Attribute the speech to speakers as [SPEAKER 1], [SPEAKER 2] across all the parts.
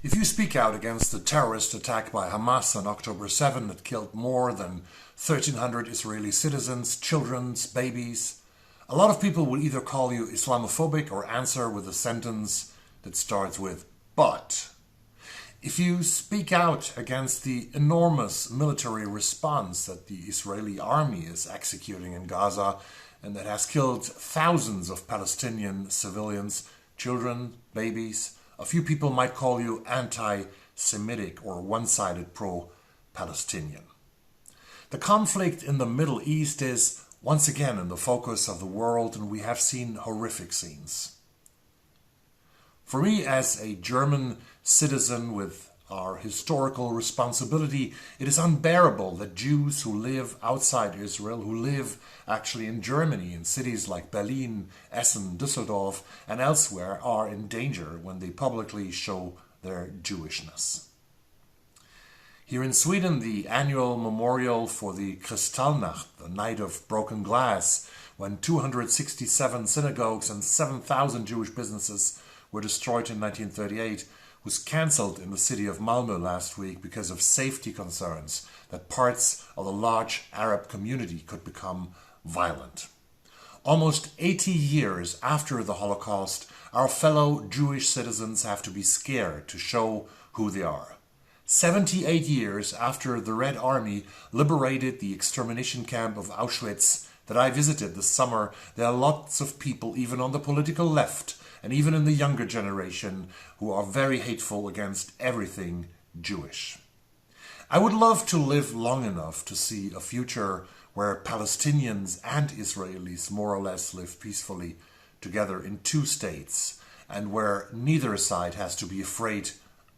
[SPEAKER 1] If you speak out against the terrorist attack by Hamas on October 7 that killed more than 1,300 Israeli citizens, children, babies, a lot of people will either call you Islamophobic or answer with a sentence that starts with "but." If you speak out against the enormous military response that the Israeli army is executing in Gaza and that has killed thousands of Palestinian civilians, children, babies, a few people might call you anti-Semitic or one-sided pro-Palestinian. The conflict in the Middle East is once again in the focus of the world, and we have seen horrific scenes. For me, as a German citizen with our historical responsibility, it is unbearable that Jews who live outside Israel, who live actually in Germany, in cities like Berlin, Essen, Düsseldorf, and elsewhere, are in danger when they publicly show their Jewishness. Here in Sweden, the annual memorial for the Kristallnacht, the Night of Broken Glass, when 267 synagogues and 7,000 Jewish businesses were destroyed in 1938, was cancelled in the city of Malmö last week because of safety concerns that parts of the large Arab community could become violent. Almost 80 years after the Holocaust, our fellow Jewish citizens have to be scared to show who they are. 78 years after the Red Army liberated the extermination camp of Auschwitz that I visited this summer, there are lots of people, even on the political left, and even in the younger generation, who are very hateful against everything Jewish. I would love to live long enough to see a future where Palestinians and Israelis more or less live peacefully together in two states, and where neither side has to be afraid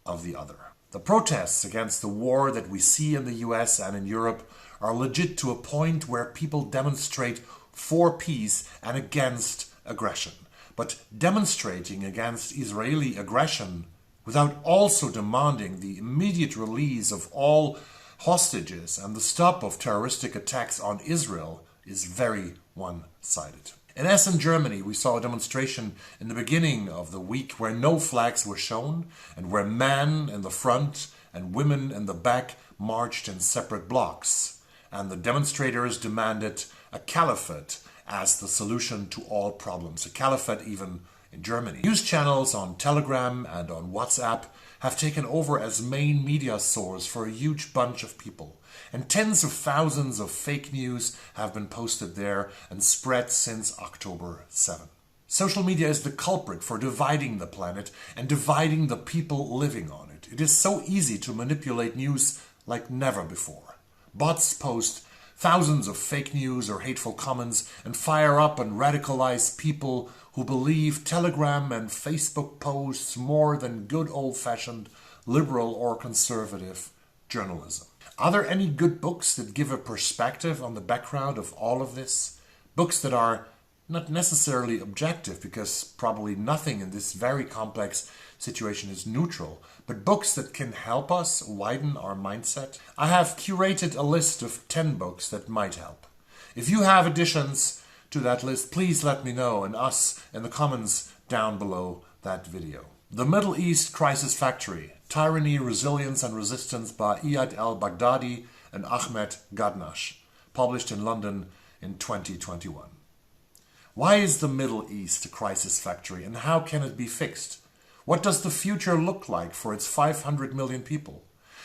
[SPEAKER 1] of the other. The protests against the war that we see in the US and in Europe are legit to a point where people demonstrate for peace and against aggression. But demonstrating against Israeli aggression without also demanding the immediate release of all hostages and the stop of terroristic attacks on Israel is very one-sided. In Essen, Germany, we saw a demonstration in the beginning of the week where no flags were shown and where men in the front and women in the back marched in separate blocks. And the demonstrators demanded a caliphate as the solution to all problems, a caliphate even in Germany. News channels on Telegram and on WhatsApp have taken over as main media source for a huge bunch of people. And tens of thousands of fake news have been posted there and spread since October 7. Social media is the culprit for dividing the planet and dividing the people living on it. It is so easy to manipulate news like never before. Bots post thousands of fake news or hateful comments and fire up and radicalize people who believe Telegram and Facebook posts more than good old-fashioned liberal or conservative journalism. Are there any good books that give a perspective on the background of all of this? Books that are not necessarily objective, because probably nothing in this very complex situation is neutral, but books that can help us widen our mindset? I have curated a list of 10 books that might help. If you have additions to that list, please let me know and us in the comments down below that video. The Middle East Crisis Factory, Tyranny, Resilience and Resistance by Iyad el-Baghdadi and Ahmed Gadnash, published in London in 2021. Why is the Middle East a crisis factory and how can it be fixed? What does the future look like for its 500 million people?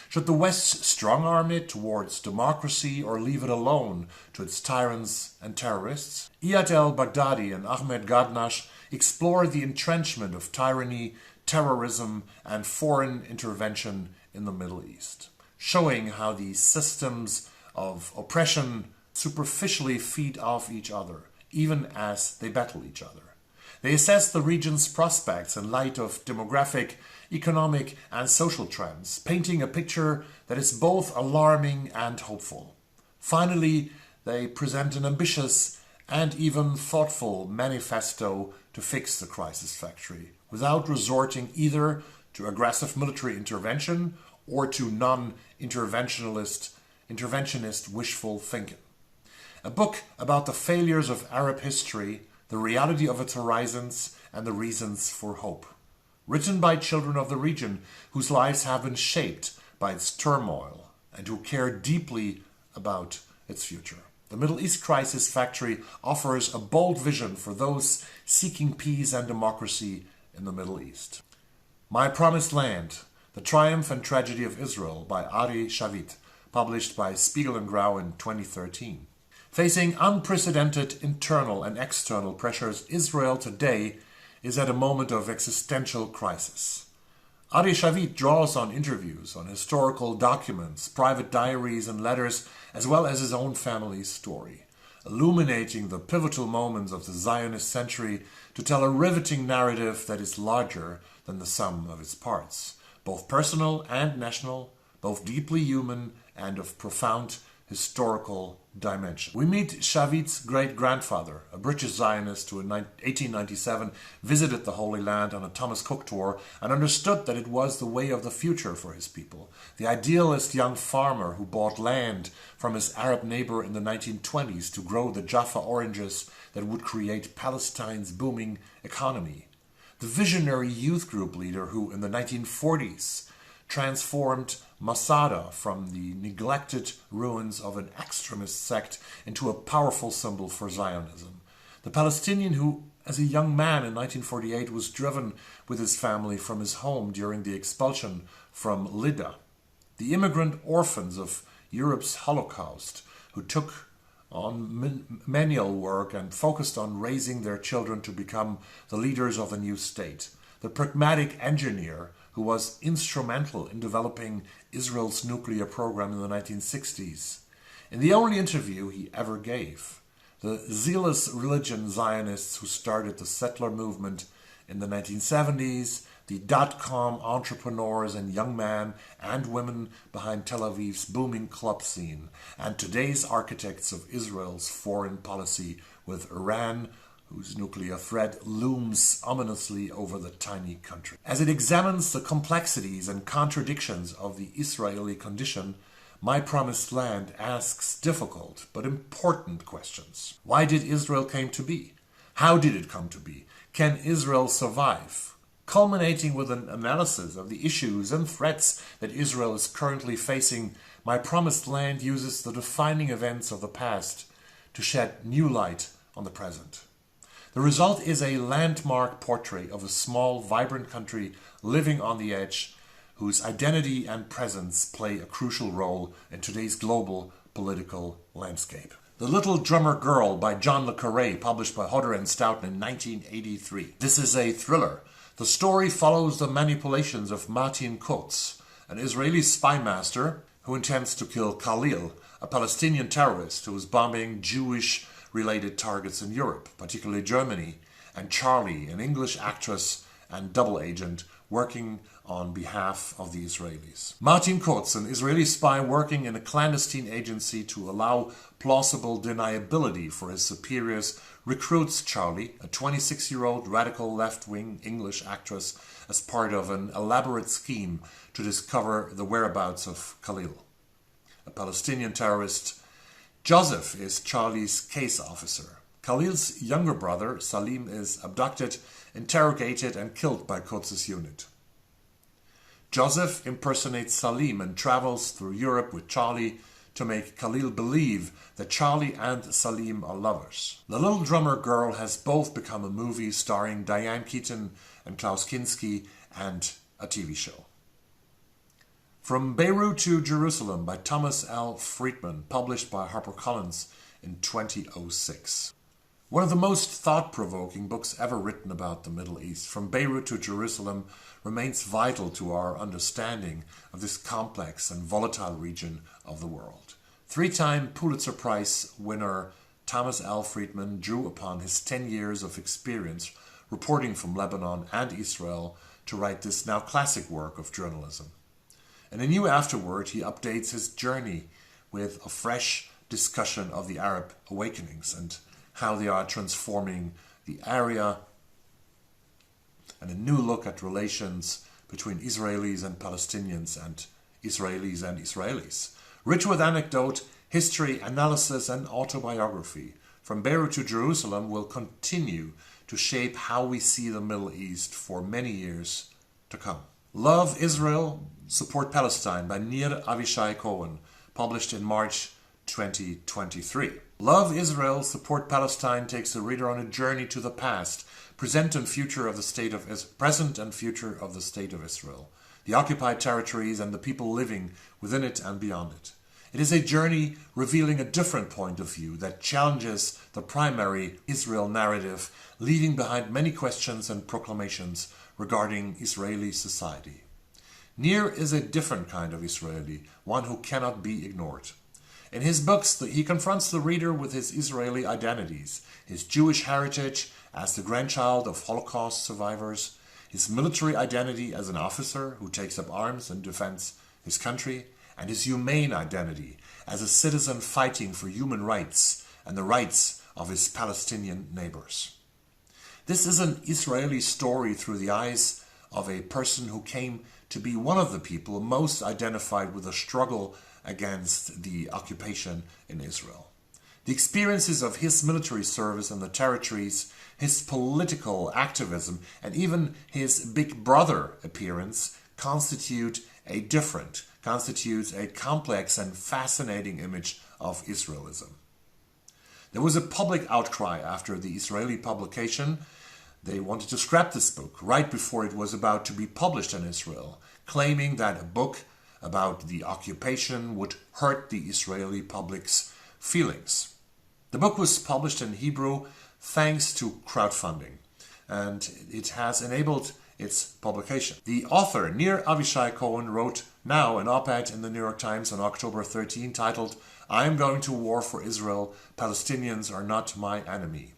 [SPEAKER 1] Should the West strong-arm it towards democracy or leave it alone to its tyrants and terrorists? Iyad el-Baghdadi and Ahmed Gadnash explore the entrenchment of tyranny, terrorism and foreign intervention in the Middle East, showing how these systems of oppression superficially feed off each other, even as they battle each other. They assess the region's prospects in light of demographic, economic and social trends, painting a picture that is both alarming and hopeful. Finally, they present an ambitious and even thoughtful manifesto to fix the crisis factory, without resorting either to aggressive military intervention or to interventionist wishful thinking. A book about the failures of Arab history, the reality of its horizons, and the reasons for hope. written by children of the region whose lives have been shaped by its turmoil and who care deeply about its future. The Middle East Crisis Factory offers a bold vision for those seeking peace and democracy in the Middle East. My Promised Land, The Triumph and Tragedy of Israel by Ari Shavit, published by Spiegel and Grau in 2013. Facing unprecedented internal and external pressures, Israel today is at a moment of existential crisis. Ari Shavit draws on interviews, on historical documents, private diaries and letters, as well as his own family's story, illuminating the pivotal moments of the Zionist century to tell a riveting narrative that is larger than the sum of its parts, both personal and national, both deeply human and of profound historical dimension. We meet Shavit's great-grandfather, a British Zionist who in 1897 visited the Holy Land on a Thomas Cook tour and understood that it was the way of the future for his people. The idealist young farmer who bought land from his Arab neighbor in the 1920s to grow the Jaffa oranges that would create Palestine's booming economy. The visionary youth group leader who in the 1940s transformed Masada from the neglected ruins of an extremist sect into a powerful symbol for Zionism. The Palestinian who, as a young man in 1948, was driven with his family from his home during the expulsion from Lydda. The immigrant orphans of Europe's Holocaust who took on manual work and focused on raising their children to become the leaders of a new state. The pragmatic engineer who was instrumental in developing Israel's nuclear program in the 1960s. In the only interview he ever gave, the zealous religion Zionists who started the settler movement in the 1970s, the dot-com entrepreneurs and young men and women behind Tel Aviv's booming club scene, and today's architects of Israel's foreign policy with Iran, whose nuclear threat looms ominously over the tiny country. As it examines the complexities and contradictions of the Israeli condition, My Promised Land asks difficult but important questions. Why did Israel come to be? How did it come to be? Can Israel survive? Culminating with an analysis of the issues and threats that Israel is currently facing, My Promised Land uses the defining events of the past to shed new light on the present. The result is a landmark portrait of a small, vibrant country living on the edge, whose identity and presence play a crucial role in today's global political landscape. The Little Drummer Girl by John le Carré, published by Hodder and Stoughton in 1983. This is a thriller. The story follows the manipulations of Martin Kotz, an Israeli spy master who intends to kill Khalil, a Palestinian terrorist who is bombing Jewish-related targets in Europe, particularly Germany, and Charlie, an English actress and double agent working on behalf of the Israelis. Martin Kotz, an Israeli spy working in a clandestine agency to allow plausible deniability for his superiors, recruits Charlie, a 26-year-old radical left-wing English actress, as part of an elaborate scheme to discover the whereabouts of Khalil, a Palestinian terrorist. Joseph is Charlie's case officer. Khalil's younger brother, Salim, is abducted, interrogated and killed by Kotz's unit. Joseph impersonates Salim and travels through Europe with Charlie to make Khalil believe that Charlie and Salim are lovers. The Little Drummer Girl has both become a movie starring Diane Keaton and Klaus Kinski and a TV show. From Beirut to Jerusalem by Thomas L. Friedman, published by HarperCollins in 2006. One of the most thought-provoking books ever written about the Middle East, From Beirut to Jerusalem, remains vital to our understanding of this complex and volatile region of the world. Three-time Pulitzer Prize winner Thomas L. Friedman drew upon his 10 years of experience reporting from Lebanon and Israel to write this now classic work of journalism. In a new afterword, he updates his journey with a fresh discussion of the Arab awakenings and how they are transforming the area, and a new look at relations between Israelis and Palestinians and Israelis. Rich with anecdote, history, analysis and autobiography, From Beirut to Jerusalem will continue to shape how we see the Middle East for many years to come. Love Israel, Support Palestine by Nir Avishai Cohen, published in March 2023. Love Israel, Support Palestine takes the reader on a journey to the past, present and future of the state of Israel, the occupied territories and the people living within it and beyond it. It is a journey revealing a different point of view that challenges the primary Israel narrative, leaving behind many questions and proclamations regarding Israeli society. Nir is a different kind of Israeli, one who cannot be ignored. In his books, he confronts the reader with his Israeli identities, his Jewish heritage as the grandchild of Holocaust survivors, his military identity as an officer who takes up arms and defends his country, and his humane identity as a citizen fighting for human rights and the rights of his Palestinian neighbors. This is an Israeli story through the eyes of a person who came to be one of the people most identified with the struggle against the occupation in Israel. The experiences of his military service in the territories, his political activism, and even his Big Brother appearance constitute a complex and fascinating image of Israelism. There was a public outcry after the Israeli publication. They wanted to scrap this book right before it was about to be published in Israel, claiming that a book about the occupation would hurt the Israeli public's feelings. The book was published in Hebrew thanks to crowdfunding, and it has enabled its publication. The author, Nir Avishai Cohen, wrote now an op-ed in the New York Times on October 13 titled, "I am going to war for Israel. Palestinians are not my enemy."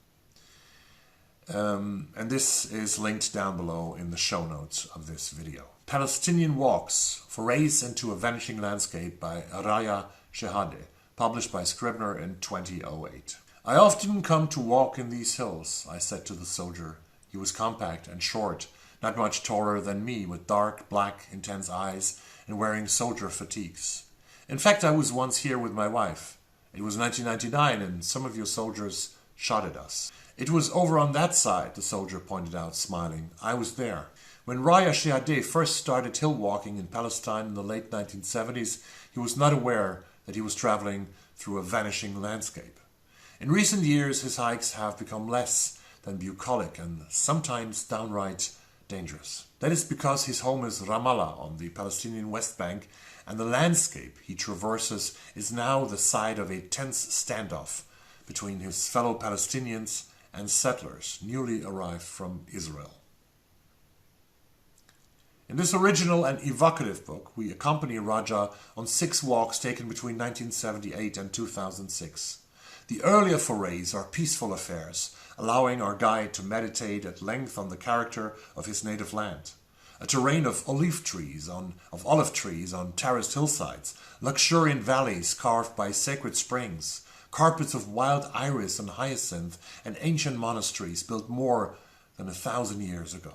[SPEAKER 1] And this is linked down below in the show notes of this video. Palestinian Walks, Forays into a Vanishing Landscape by Raya Shehadeh, published by Scribner in 2008. "I often come to walk in these hills," I said to the soldier. He was compact and short, not much taller than me, with dark, black, intense eyes and wearing soldier fatigues. "In fact, I was once here with my wife. It was 1999 and some of your soldiers shot at us." "It was over on that side," the soldier pointed out, smiling. "I was there." When Raya Shehadeh first started hill walking in Palestine in the late 1970s, he was not aware that he was traveling through a vanishing landscape. In recent years, his hikes have become less than bucolic and sometimes downright dangerous. That is because his home is Ramallah on the Palestinian West Bank, and the landscape he traverses is now the site of a tense standoff between his fellow Palestinians and settlers newly arrived from Israel. In this original and evocative book, we accompany Raja on 6 walks taken between 1978 and 2006. The earlier forays are peaceful affairs, allowing our guide to meditate at length on the character of his native land. A terrain of olive trees on terraced hillsides, luxuriant valleys carved by sacred springs, carpets of wild iris and hyacinth, and ancient monasteries built more than 1,000 years ago.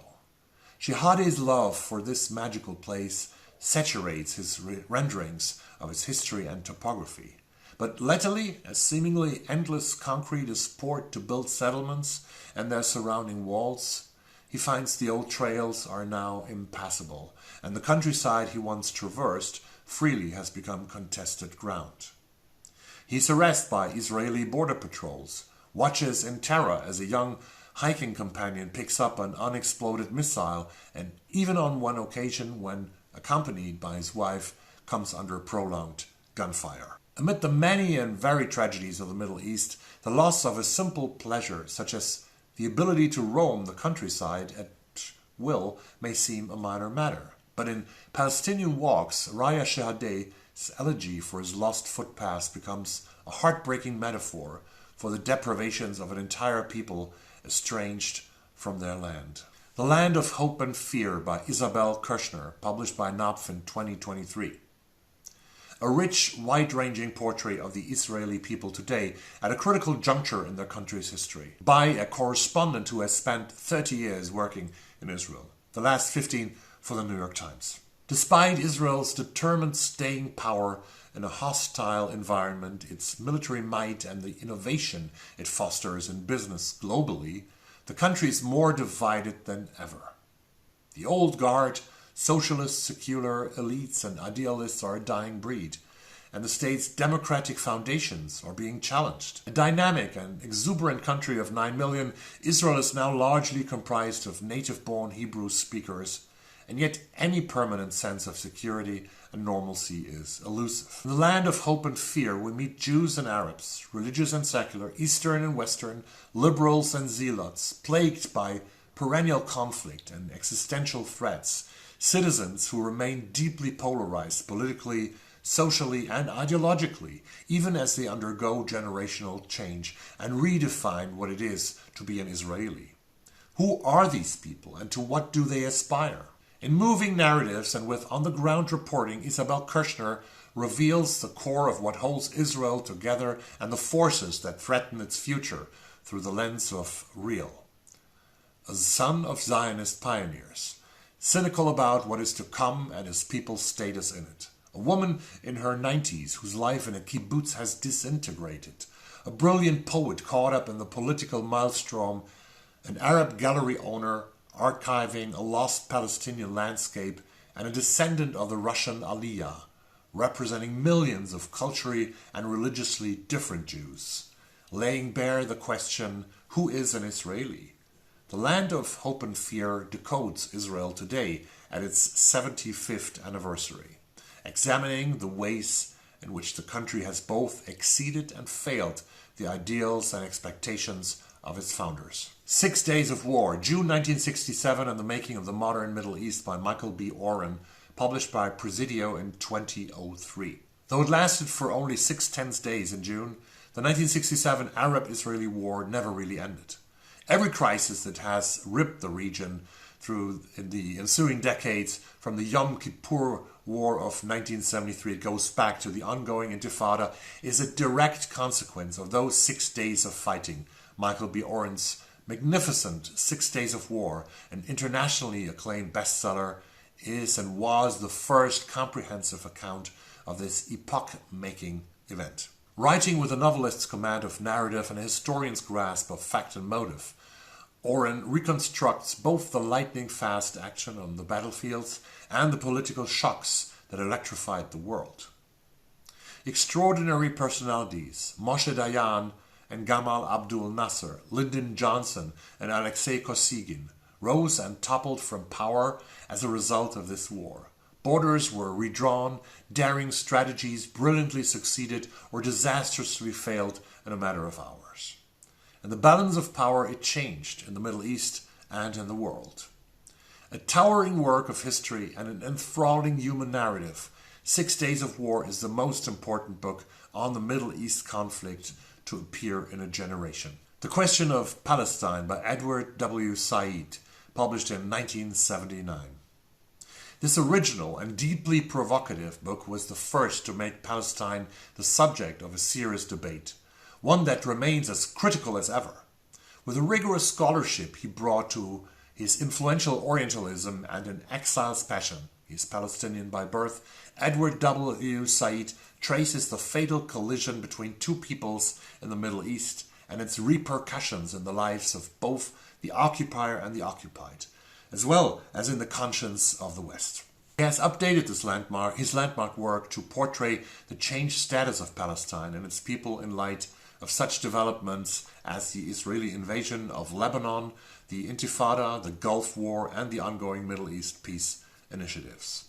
[SPEAKER 1] Shehadeh's love for this magical place saturates his renderings of its history and topography. But latterly, a seemingly endless concrete is poured to build settlements and their surrounding walls, he finds the old trails are now impassable, and the countryside he once traversed freely has become contested ground. He is harassed by Israeli border patrols, watches in terror as a young hiking companion picks up an unexploded missile, and even on one occasion when, accompanied by his wife, comes under prolonged gunfire. Amid the many and varied tragedies of the Middle East, the loss of a simple pleasure, such as the ability to roam the countryside at will, may seem a minor matter. But in Palestinian Walks, Raya Shehadeh's elegy for his lost footpaths becomes a heartbreaking metaphor for the deprivations of an entire people estranged from their land. The Land of Hope and Fear by Isabel Kirshner, published by Knopf in 2023. A rich, wide-ranging portrait of the Israeli people today at a critical juncture in their country's history, by a correspondent who has spent 30 years working in Israel, the last 15 for the New York Times. Despite Israel's determined staying power in a hostile environment, its military might, and the innovation it fosters in business globally, the country is more divided than ever. The old guard, socialist, secular elites and idealists are a dying breed, and the state's democratic foundations are being challenged. A dynamic and exuberant country of 9 million, Israel is now largely comprised of native-born Hebrew speakers, and yet any permanent sense of security and normalcy is elusive. In the land of hope and fear, we meet Jews and Arabs, religious and secular, Eastern and Western, liberals and zealots, plagued by perennial conflict and existential threats, citizens who remain deeply polarized politically, socially, and ideologically, even as they undergo generational change and redefine what it is to be an Israeli. Who are these people, and to what do they aspire? In moving narratives and with on-the-ground reporting, Isabel Kirshner reveals the core of what holds Israel together and the forces that threaten its future through the lens of real. A son of Zionist pioneers, cynical about what is to come and his people's status in it. A woman in her 90s whose life in a kibbutz has disintegrated. A brilliant poet caught up in the political maelstrom. An Arab gallery owner archiving a lost Palestinian landscape. And a descendant of the Russian Aliyah, representing millions of culturally and religiously different Jews, laying bare the question, who is an Israeli? The land of hope and fear decodes Israel today at its 75th anniversary, examining the ways in which the country has both exceeded and failed the ideals and expectations of its founders. 6 Days of War, June 1967 and the Making of the Modern Middle East by Michael B. Oren, published by Presidio in 2003. Though it lasted for only 6 tense days in June, the 1967 Arab-Israeli War never really ended. Every crisis that has ripped the region through in the ensuing decades, from the Yom Kippur War of 1973, it goes back to the ongoing Intifada, is a direct consequence of those 6 days of fighting. Michael B. Oren's magnificent 6 Days of War, an internationally acclaimed bestseller, is and was the first comprehensive account of this epoch-making event. Writing with a novelist's command of narrative and a historian's grasp of fact and motive, Oren reconstructs both the lightning-fast action on the battlefields and the political shocks that electrified the world. Extraordinary personalities, Moshe Dayan and Gamal Abdul Nasser, Lyndon Johnson and Alexei Kosygin, rose and toppled from power as a result of this war. Borders were redrawn, daring strategies brilliantly succeeded or disastrously failed in a matter of hours. And the balance of power, it changed in the Middle East and in the world. A towering work of history and an enthralling human narrative, 6 Days of War is the most important book on the Middle East conflict to appear in a generation. The Question of Palestine by Edward W. Said, published in 1979. This original and deeply provocative book was the first to make Palestine the subject of a serious debate, one that remains as critical as ever. With a rigorous scholarship he brought to his influential Orientalism and an exile's passion, he is Palestinian by birth, Edward W. Said traces the fatal collision between two peoples in the Middle East and its repercussions in the lives of both the occupier and the occupied, as well as in the conscience of the West. He has updated his landmark work to portray the changed status of Palestine and its people in light of such developments as the Israeli invasion of Lebanon, the Intifada, the Gulf War, and the ongoing Middle East peace initiatives.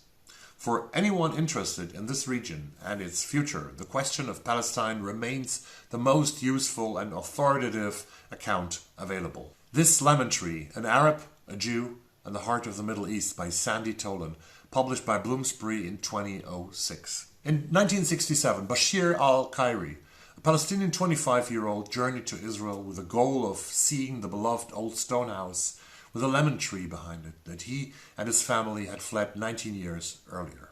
[SPEAKER 1] For anyone interested in this region and its future, the Question of Palestine remains the most useful and authoritative account available. This Lemon Tree, an Arab, a Jew, and the Heart of the Middle East by Sandy Tolan, published by Bloomsbury in 2006. In 1967, Bashir al-Khairi, a Palestinian 25-year-old, journeyed to Israel with the goal of seeing the beloved old stone house with a lemon tree behind it that he and his family had fled 19 years earlier.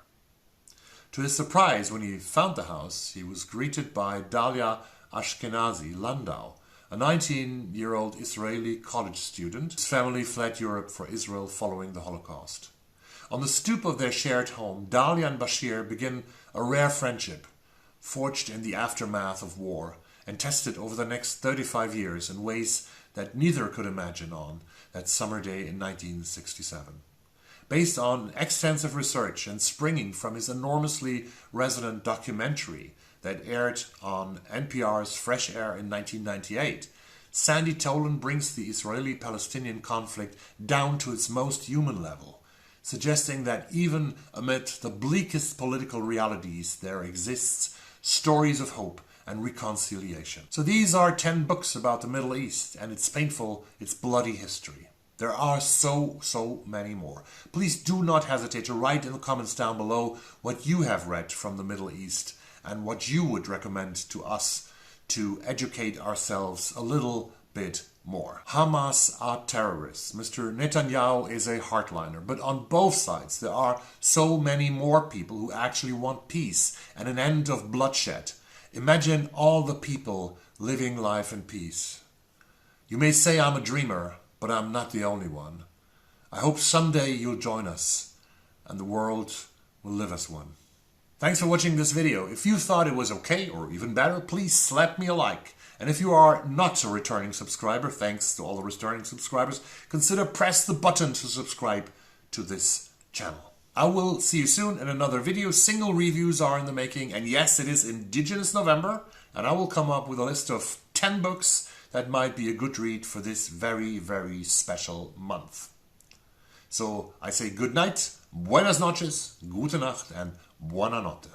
[SPEAKER 1] To his surprise, when he found the house, he was greeted by Dalia Ashkenazi Landau, a 19-year-old Israeli college student. His family fled Europe for Israel following the Holocaust. On the stoop of their shared home, Dalia and Bashir begin a rare friendship, forged in the aftermath of war and tested over the next 35 years in ways that neither could imagine on that summer day in 1967. based on extensive research and springing from his enormously resonant documentary that aired on NPR's Fresh Air in 1998, Sandy Tolan brings the Israeli-Palestinian conflict down to its most human level, suggesting that even amid the bleakest political realities there exists stories of hope and reconciliation. So these are 10 books about the Middle East and its painful, its bloody history. There are so many more. Please do not hesitate to write in the comments down below what you have read from the Middle East and what you would recommend to us to educate ourselves a little bit more. Hamas are terrorists. Mr. Netanyahu is a hardliner. But on both sides, there are so many more people who actually want peace and an end of bloodshed. Imagine all the people living life in peace. You may say I'm a dreamer, but I'm not the only one. I hope someday you'll join us and the world will live as one. Thanks for watching this video. If you thought it was okay or even better, please slap me a like. And if you are not a returning subscriber, thanks to all the returning subscribers, consider press the button to subscribe to this channel. I will see you soon in another video. Single reviews are in the making. And yes, it is Indigenous November. And I will come up with a list of 10 books that might be a good read for this very special month. So I say good night, buenas noches, gute Nacht, and buona notte.